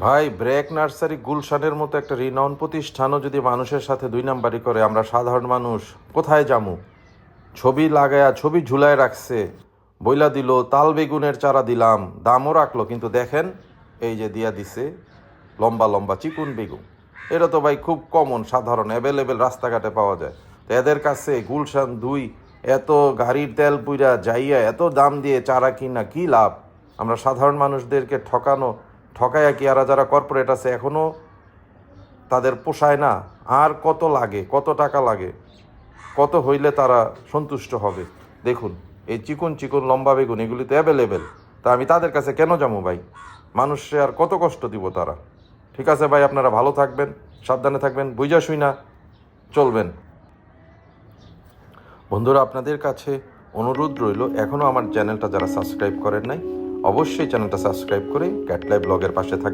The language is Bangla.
ভাই, ব্রেক নার্সারি গুলশানের মতো একটা রিনাউন প্রতিষ্ঠানও যদি মানুষের সাথে দুই নাম্বারি করে, আমরা সাধারণ মানুষ কোথায় যামু? ছবি লাগায়া ছবি ঝুলায় রাখছে, বইলা দিল তাল বেগুনের চারা দিলাম, দামও রাখলো, কিন্তু দেখেন এই যে দিয়া দিছে লম্বা লম্বা চিকুন বেগুন। এটা তো ভাই খুব কমন, সাধারণ, অ্যাভেলেবেল, রাস্তাঘাটে পাওয়া যায়। তো এদের কাছে গুলশান 2 এত গাড়ির তেল পুইরা যাইয়া এত দাম দিয়ে চারা কিনা কি লাভ? আমরা সাধারণ মানুষদেরকে ঠকাইয়া কি আর যারা কর্পোরেট আছে এখনও তাদের পোষায় না? আর কত লাগে, কত টাকা লাগে, কত হইলে তারা সন্তুষ্ট হবে? দেখুন, এই চিকন চিকন লম্বা বেগুন এগুলি তো অ্যাভেলেবেল। তা আমি তাদের কাছে কেন যাবো ভাই? মানুষে আর কত কষ্ট দিব তারা? ঠিক আছে ভাই, আপনারা ভালো থাকবেন, সাবধানে থাকবেন, বুঝা শুই না চলবেন। বন্ধুরা, আপনাদের কাছে অনুরোধ রইল, এখনও আমার চ্যানেলটা যারা সাবস্ক্রাইব করেন নাই, অবশ্যই চ্যানেলটা সাবস্ক্রাইব করে ক্যাট লাইভ ব্লগের পাশে থাকবেন।